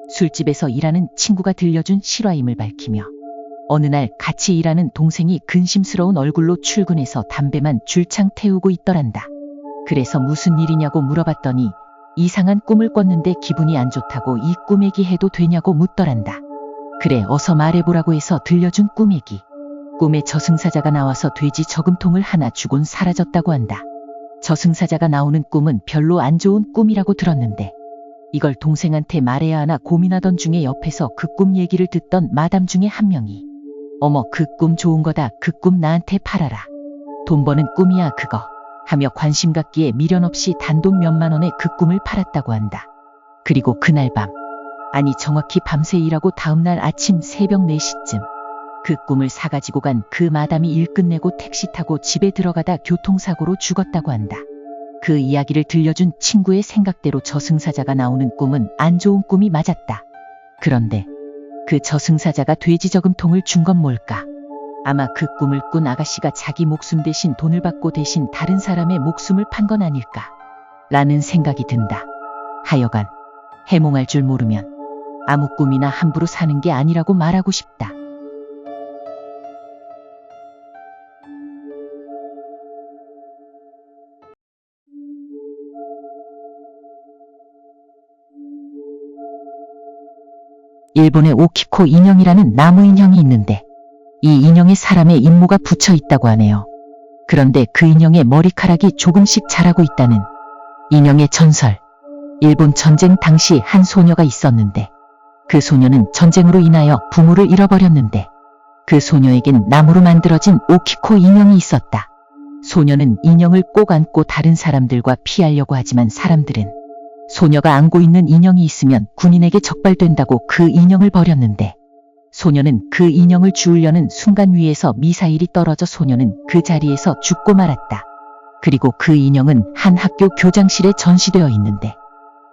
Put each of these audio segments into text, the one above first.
술집에서 일하는 친구가 들려준 실화임을 밝히며 어느 날 같이 일하는 동생이 근심스러운 얼굴로 출근해서 담배만 줄창 태우고 있더란다. 그래서 무슨 일이냐고 물어봤더니 이상한 꿈을 꿨는데 기분이 안 좋다고 이 꿈 얘기해도 되냐고 묻더란다. 그래 어서 말해보라고 해서 들려준 꿈 얘기. 꿈에 저승사자가 나와서 돼지 저금통을 하나 주곤 사라졌다고 한다. 저승사자가 나오는 꿈은 별로 안 좋은 꿈이라고 들었는데 이걸 동생한테 말해야 하나 고민하던 중에 옆에서 그 꿈 얘기를 듣던 마담 중에 한 명이 어머 그 꿈 좋은 거다. 그 꿈 나한테 팔아라. 돈 버는 꿈이야 그거. 하며 관심 갖기에 미련 없이 단돈 몇만 원에 그 꿈을 팔았다고 한다. 그리고 그날 밤, 아니 정확히 밤새 일하고 다음날 아침 새벽 4시쯤 그 꿈을 사가지고 간 그 마담이 일 끝내고 택시 타고 집에 들어가다 교통사고로 죽었다고 한다. 그 이야기를 들려준 친구의 생각대로 저승사자가 나오는 꿈은 안 좋은 꿈이 맞았다. 그런데 그 저승사자가 돼지 저금통을 준 건 뭘까? 아마 그 꿈을 꾼 아가씨가 자기 목숨 대신 돈을 받고 대신 다른 사람의 목숨을 판 건 아닐까? 라는 생각이 든다. 하여간 해몽할 줄 모르면 아무 꿈이나 함부로 사는 게 아니라고 말하고 싶다. 일본의 오키코 인형이라는 나무 인형이 있는데 이 인형에 사람의 임무가 붙여 있다고 하네요. 그런데 그 인형의 머리카락이 조금씩 자라고 있다는 인형의 전설. 일본 전쟁 당시 한 소녀가 있었는데 그 소녀는 전쟁으로 인하여 부모를 잃어버렸는데 그 소녀에겐 나무로 만들어진 오키코 인형이 있었다. 소녀는 인형을 꼭 안고 다른 사람들과 피하려고 하지만 사람들은 소녀가 안고 있는 인형이 있으면 군인에게 적발된다고 그 인형을 버렸는데 소녀는 그 인형을 주우려는 순간 위에서 미사일이 떨어져 소녀는 그 자리에서 죽고 말았다. 그리고 그 인형은 한 학교 교장실에 전시되어 있는데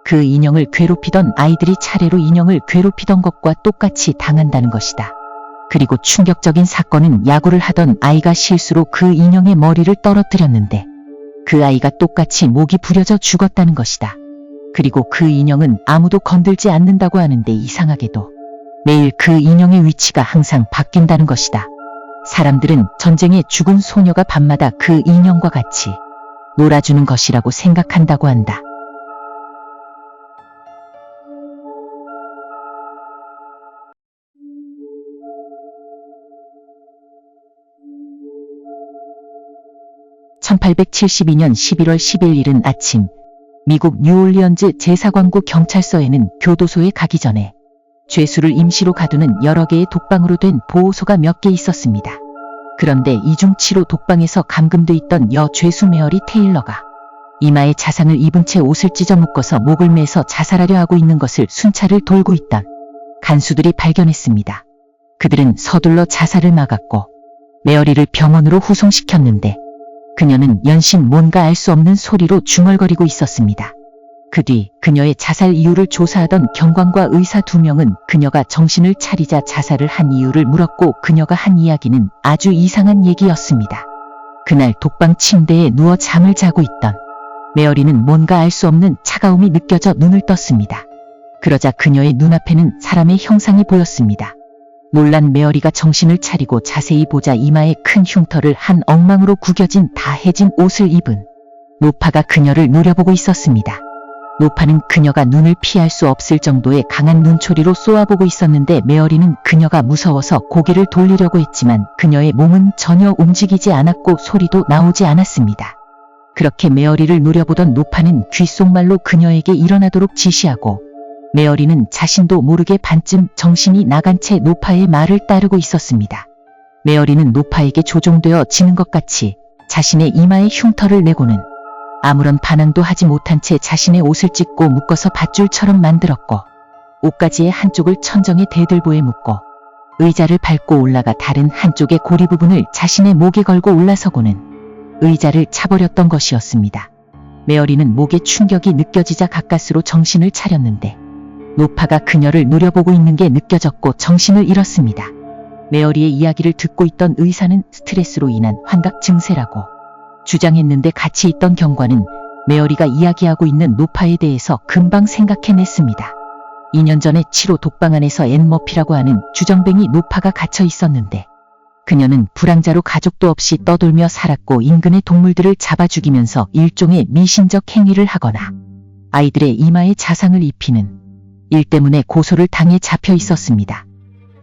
그 인형을 괴롭히던 아이들이 차례로 인형을 괴롭히던 것과 똑같이 당한다는 것이다. 그리고 충격적인 사건은 야구를 하던 아이가 실수로 그 인형의 머리를 떨어뜨렸는데 그 아이가 똑같이 목이 부려져 죽었다는 것이다. 그리고 그 인형은 아무도 건들지 않는다고 하는데 이상하게도 매일 그 인형의 위치가 항상 바뀐다는 것이다. 사람들은 전쟁에 죽은 소녀가 밤마다 그 인형과 같이 놀아주는 것이라고 생각한다고 한다. (1872년 11월 10일) 이른 아침 미국 뉴올리언즈 제사광구 경찰서에는 교도소에 가기 전에 죄수를 임시로 가두는 여러 개의 독방으로 된 보호소가 몇 개 있었습니다. 그런데 이중 7호 독방에서 감금돼 있던 여 죄수 메어리 테일러가 이마에 자상을 입은 채 옷을 찢어 묶어서 목을 매서 자살하려 하고 있는 것을 순찰을 돌고 있던 간수들이 발견했습니다. 그들은 서둘러 자살을 막았고 메어리를 병원으로 후송시켰는데 그녀는 연신 뭔가 알 수 없는 소리로 중얼거리고 있었습니다. 그 뒤 그녀의 자살 이유를 조사하던 경관과 의사 2명은 그녀가 정신을 차리자 자살을 한 이유를 물었고 그녀가 한 이야기는 아주 이상한 얘기였습니다. 그날 독방 침대에 누워 잠을 자고 있던 메어리는 뭔가 알 수 없는 차가움이 느껴져 눈을 떴습니다. 그러자 그녀의 눈앞에는 사람의 형상이 보였습니다. 놀란 메어리가 정신을 차리고 자세히 보자 이마에 큰 흉터를 한 엉망으로 구겨진 다 해진 옷을 입은 노파가 그녀를 노려보고 있었습니다. 노파는 그녀가 눈을 피할 수 없을 정도의 강한 눈초리로 쏘아보고 있었는데 메어리는 그녀가 무서워서 고개를 돌리려고 했지만 그녀의 몸은 전혀 움직이지 않았고 소리도 나오지 않았습니다. 그렇게 메어리를 노려보던 노파는 귓속말로 그녀에게 일어나도록 지시하고 메어리는 자신도 모르게 반쯤 정신이 나간 채 노파의 말을 따르고 있었습니다. 메어리는 노파에게 조종되어 지는 것 같이 자신의 이마에 흉터를 내고는 아무런 반항도 하지 못한 채 자신의 옷을 찢고 묶어서 밧줄처럼 만들었고 옷가지의 한쪽을 천정에 대들보에 묶고 의자를 밟고 올라가 다른 한쪽의 고리 부분을 자신의 목에 걸고 올라서고는 의자를 차버렸던 것이었습니다. 메어리는 목에 충격이 느껴지자 가까스로 정신을 차렸는데 노파가 그녀를 노려보고 있는 게 느껴졌고 정신을 잃었습니다. 메어리의 이야기를 듣고 있던 의사는 스트레스로 인한 환각 증세라고 주장했는데 같이 있던 경관은 메어리가 이야기하고 있는 노파에 대해서 금방 생각해냈습니다. 2년 전에 7호 독방 안에서 앤머피라고 하는 주정뱅이 노파가 갇혀 있었는데 그녀는 불황자로 가족도 없이 떠돌며 살았고 인근의 동물들을 잡아 죽이면서 일종의 미신적 행위를 하거나 아이들의 이마에 자상을 입히는 일 때문에 고소를 당해 잡혀 있었습니다.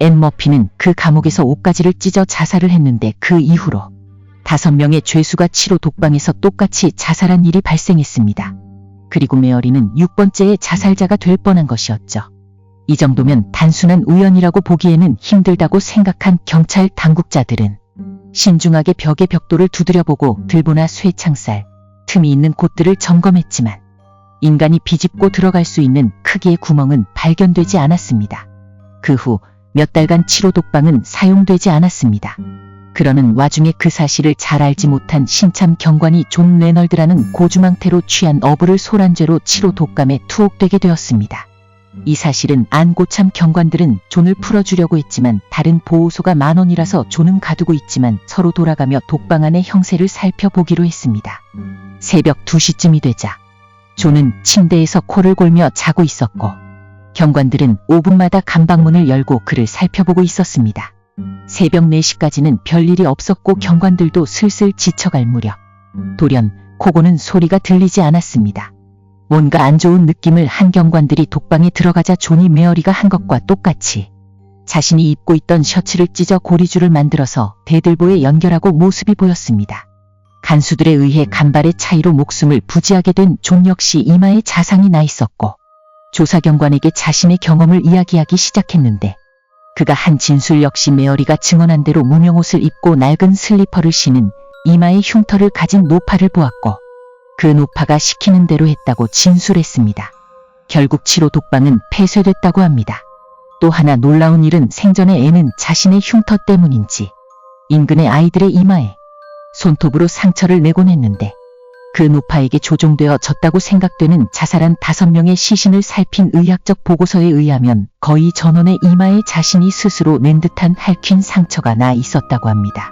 앤머피는 그 감옥에서 옷가지를 찢어 자살을 했는데 그 이후로 5명의 죄수가 7호 독방에서 똑같이 자살한 일이 발생했습니다. 그리고 메어리는 6번째의 자살자가 될 뻔한 것이었죠. 이 정도면 단순한 우연이라고 보기에는 힘들다고 생각한 경찰 당국자들은 신중하게 벽에 벽돌을 두드려보고 들보나 쇠창살, 틈이 있는 곳들을 점검했지만 인간이 비집고 들어갈 수 있는 크기의 구멍은 발견되지 않았습니다. 그 후 몇 달간 7호 독방은 사용되지 않았습니다. 그러는 와중에 그 사실을 잘 알지 못한 신참 경관이 존 레널드라는 고주망태로 취한 어부를 소란 죄로 7호 독감에 투옥되게 되었습니다. 이 사실은 안고참 경관들은 존을 풀어주려고 했지만 다른 보호소가 만원이라서 존은 가두고 있지만 서로 돌아가며 독방 안의 형세를 살펴보기로 했습니다. 새벽 2시쯤이 되자 존은 침대에서 코를 골며 자고 있었고 경관들은 5분마다 감방문을 열고 그를 살펴보고 있었습니다. 새벽 4시까지는 별일이 없었고 경관들도 슬슬 지쳐갈 무렵 돌연 코고는 소리가 들리지 않았습니다. 뭔가 안 좋은 느낌을 한 경관들이 독방에 들어가자 존이 메어리가 한 것과 똑같이 자신이 입고 있던 셔츠를 찢어 고리줄을 만들어서 대들보에 연결하고 모습이 보였습니다. 간수들에 의해 간발의 차이로 목숨을 부지하게 된 존 역시 이마에 자상이 나 있었고 조사경관에게 자신의 경험을 이야기하기 시작했는데 그가 한 진술 역시 메어리가 증언한 대로 무명옷을 입고 낡은 슬리퍼를 신은 이마에 흉터를 가진 노파를 보았고 그 노파가 시키는 대로 했다고 진술했습니다. 결국 7호 독방은 폐쇄됐다고 합니다. 또 하나 놀라운 일은 생전에 애는 자신의 흉터 때문인지 인근의 아이들의 이마에 손톱으로 상처를 내곤 했는데 그 노파에게 조종되어 졌다고 생각되는 자살한 5명의 시신을 살핀 의학적 보고서에 의하면 거의 전원의 이마에 자신이 스스로 낸 듯한 핥힌 상처가 나 있었다고 합니다.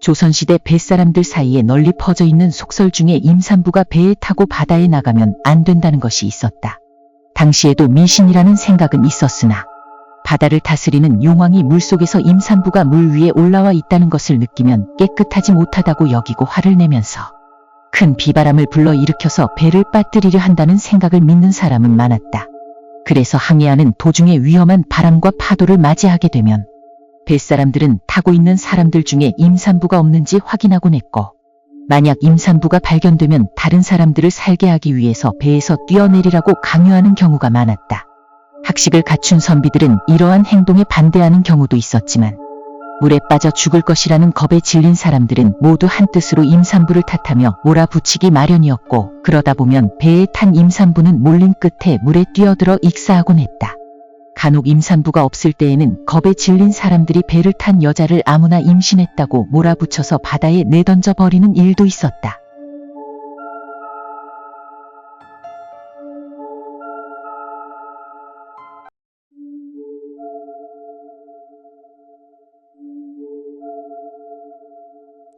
조선시대 뱃사람들 사이에 널리 퍼져 있는 속설 중에 임산부가 배에 타고 바다에 나가면 안 된다는 것이 있었다. 당시에도 미신이라는 생각은 있었으나 바다를 다스리는 용왕이 물속에서 임산부가 물 위에 올라와 있다는 것을 느끼면 깨끗하지 못하다고 여기고 화를 내면서 큰 비바람을 불러일으켜서 배를 빠뜨리려 한다는 생각을 믿는 사람은 많았다. 그래서 항해하는 도중에 위험한 바람과 파도를 맞이하게 되면 뱃사람들은 타고 있는 사람들 중에 임산부가 없는지 확인하곤 했고 만약 임산부가 발견되면 다른 사람들을 살게 하기 위해서 배에서 뛰어내리라고 강요하는 경우가 많았다. 학식을 갖춘 선비들은 이러한 행동에 반대하는 경우도 있었지만 물에 빠져 죽을 것이라는 겁에 질린 사람들은 모두 한뜻으로 임산부를 탓하며 몰아붙이기 마련이었고 그러다 보면 배에 탄 임산부는 몰린 끝에 물에 뛰어들어 익사하곤 했다. 간혹 임산부가 없을 때에는 겁에 질린 사람들이 배를 탄 여자를 아무나 임신했다고 몰아붙여서 바다에 내던져 버리는 일도 있었다.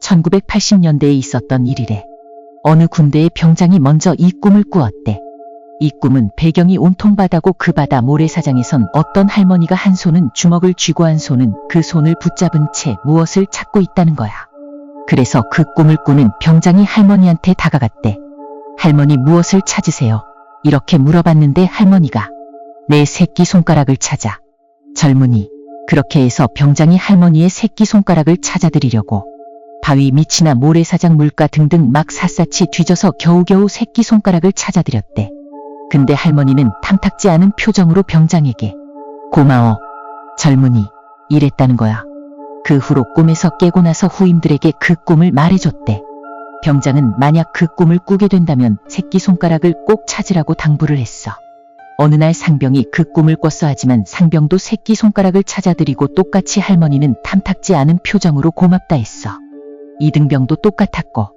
(1980년대에) 있었던 일이래. 어느 군대의 병장이 먼저 이 꿈을 꾸었대. 이 꿈은 배경이 온통 바다고 그 바다 모래사장에선 어떤 할머니가 한 손은 주먹을 쥐고 한 손은 그 손을 붙잡은 채 무엇을 찾고 있다는 거야. 그래서 그 꿈을 꾸는 병장이 할머니한테 다가갔대. 할머니 무엇을 찾으세요? 이렇게 물어봤는데 할머니가 내 새끼손가락을 찾아. 젊은이. 그렇게 해서 병장이 할머니의 새끼손가락을 찾아드리려고 바위 밑이나 모래사장 물가 등등 막 샅샅이 뒤져서 겨우겨우 새끼손가락을 찾아드렸대. 근데 할머니는 탐탁지 않은 표정으로 병장에게 고마워, 젊은이, 이랬다는 거야. 그 후로 꿈에서 깨고 나서 후임들에게 그 꿈을 말해줬대. 병장은 만약 그 꿈을 꾸게 된다면 새끼손가락을 꼭 찾으라고 당부를 했어. 어느 날 상병이 그 꿈을 꿨어 하지만 상병도 새끼손가락을 찾아드리고 똑같이 할머니는 탐탁지 않은 표정으로 고맙다 했어. 이등병도 똑같았고.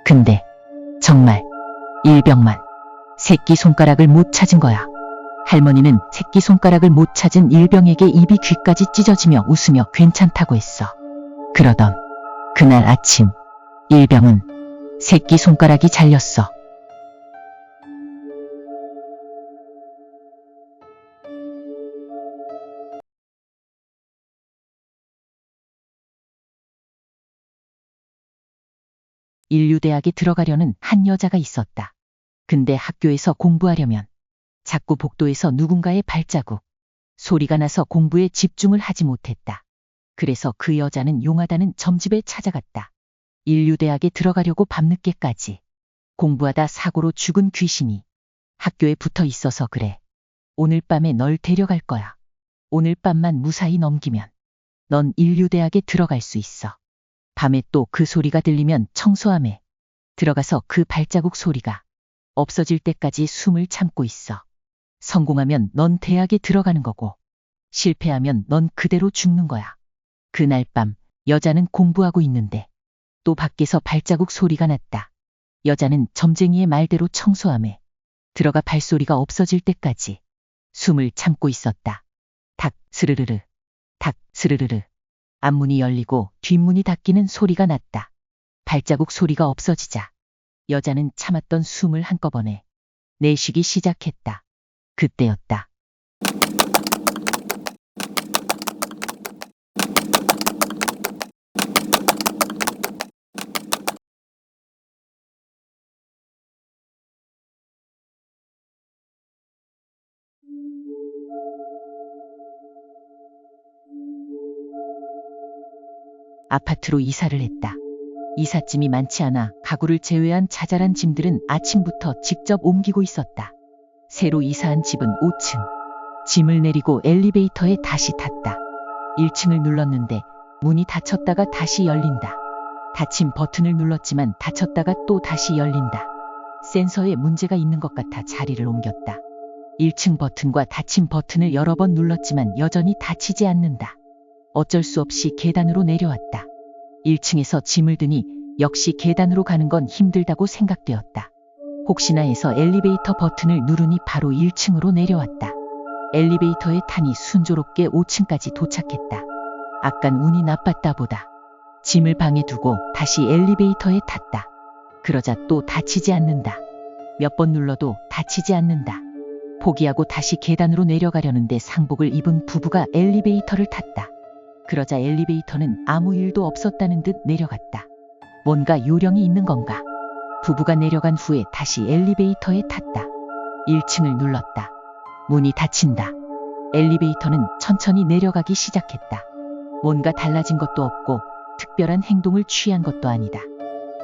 근데 정말 일병만 새끼손가락을 못 찾은 거야. 할머니는 새끼손가락을 못 찾은 일병에게 입이 귀까지 찢어지며 웃으며 괜찮다고 했어. 그러던 그날 아침, 일병은 새끼손가락이 잘렸어. 인류대학에 들어가려는 한 여자가 있었다. 근데 학교에서 공부하려면 자꾸 복도에서 누군가의 발자국, 소리가 나서 공부에 집중을 하지 못했다. 그래서 그 여자는 용하다는 점집에 찾아갔다. 인류대학에 들어가려고 밤늦게까지 공부하다 사고로 죽은 귀신이 학교에 붙어 있어서 그래. 오늘 밤에 널 데려갈 거야. 오늘 밤만 무사히 넘기면 넌 인류대학에 들어갈 수 있어. 밤에 또 그 소리가 들리면 청소함에 들어가서 그 발자국 소리가 없어질 때까지 숨을 참고 있어. 성공하면 넌 대학에 들어가는 거고 실패하면 넌 그대로 죽는 거야. 그날 밤 여자는 공부하고 있는데 또 밖에서 발자국 소리가 났다. 여자는 점쟁이의 말대로 청소함에 들어가 발소리가 없어질 때까지 숨을 참고 있었다. 탁 스르르르, 탁 스르르르. 앞문이 열리고 뒷문이 닫히는 소리가 났다. 발자국 소리가 없어지자 여자는 참았던 숨을 한꺼번에 내쉬기 시작했다. 그때였다. 아파트로 이사를 했다. 이삿짐이 많지 않아 가구를 제외한 자잘한 짐들은 아침부터 직접 옮기고 있었다. 새로 이사한 집은 5층. 짐을 내리고 엘리베이터에 다시 탔다. 1층을 눌렀는데 문이 닫혔다가 다시 열린다. 닫힌 버튼을 눌렀지만 닫혔다가 또 다시 열린다. 센서에 문제가 있는 것 같아 자리를 옮겼다. 1층 버튼과 닫힌 버튼을 여러 번 눌렀지만 여전히 닫히지 않는다. 어쩔 수 없이 계단으로 내려왔다. 1층에서 짐을 드니 역시 계단으로 가는 건 힘들다고 생각되었다. 혹시나 해서 엘리베이터 버튼을 누르니 바로 1층으로 내려왔다. 엘리베이터에 타니 순조롭게 5층까지 도착했다. 아깐 운이 나빴다 보다. 짐을 방에 두고 다시 엘리베이터에 탔다. 그러자 또 닫히지 않는다. 몇 번 눌러도 닫히지 않는다. 포기하고 다시 계단으로 내려가려는데 상복을 입은 부부가 엘리베이터를 탔다. 그러자 엘리베이터는 아무 일도 없었다는 듯 내려갔다. 뭔가 요령이 있는 건가? 부부가 내려간 후에 다시 엘리베이터에 탔다. 1층을 눌렀다. 문이 닫힌다. 엘리베이터는 천천히 내려가기 시작했다. 뭔가 달라진 것도 없고 특별한 행동을 취한 것도 아니다.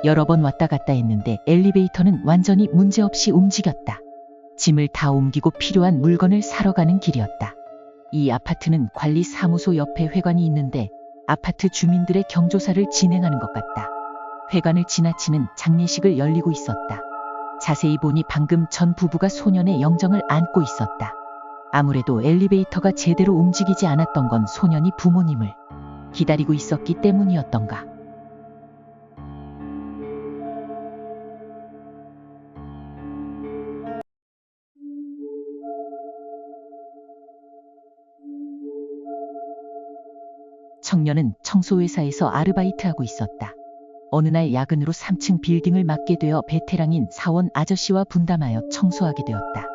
여러 번 왔다 갔다 했는데 엘리베이터는 완전히 문제없이 움직였다. 짐을 다 옮기고 필요한 물건을 사러 가는 길이었다. 이 아파트는 관리사무소 옆에 회관이 있는데 아파트 주민들의 경조사를 진행하는 것 같다. 회관을 지나치는 장례식을 열리고 있었다. 자세히 보니 방금 전 부부가 소년의 영정을 안고 있었다. 아무래도 엘리베이터가 제대로 움직이지 않았던 건 소년이 부모님을 기다리고 있었기 때문이었던가. 청년은 청소회사에서 아르바이트하고 있었다. 어느 날 야근으로 3층 빌딩을 맡게 되어 베테랑인 사원 아저씨와 분담하여 청소하게 되었다.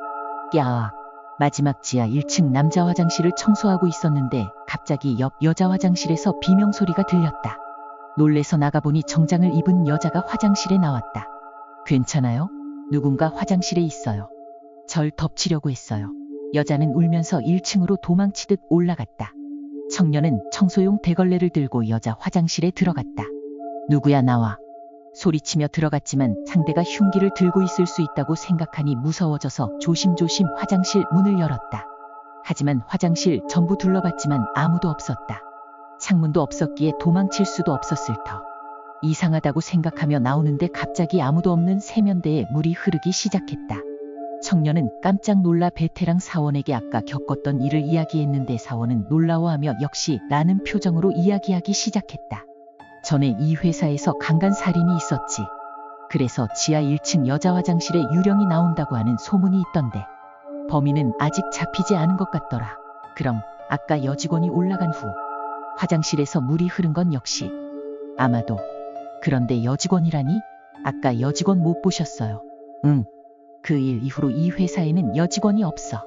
꺄악. 마지막 지하 1층 남자 화장실을 청소하고 있었는데 갑자기 옆 여자 화장실에서 비명소리가 들렸다. 놀래서 나가보니 정장을 입은 여자가 화장실에 나왔다. 괜찮아요? 누군가 화장실에 있어요. 절 덮치려고 했어요. 여자는 울면서 1층으로 도망치듯 올라갔다. 청년은 청소용 대걸레를 들고 여자 화장실에 들어갔다. 누구야 나와. 소리치며 들어갔지만 상대가 흉기를 들고 있을 수 있다고 생각하니 무서워져서 조심조심 화장실 문을 열었다. 하지만 화장실 전부 둘러봤지만 아무도 없었다. 창문도 없었기에 도망칠 수도 없었을 터. 이상하다고 생각하며 나오는데 갑자기 아무도 없는 세면대에 물이 흐르기 시작했다. 청년은 깜짝 놀라 베테랑 사원에게 아까 겪었던 일을 이야기했는데 사원은 놀라워하며 역시 라는 표정으로 이야기하기 시작했다. 전에 이 회사에서 강간살인이 있었지. 그래서 지하 1층 여자 화장실에 유령이 나온다고 하는 소문이 있던데. 범인은 아직 잡히지 않은 것 같더라. 그럼 아까 여직원이 올라간 후 화장실에서 물이 흐른 건 역시 아마도. 그런데 여직원이라니? 아까 여직원 못 보셨어요? 응. 그 일 이후로 이 회사에는 여직원이 없어.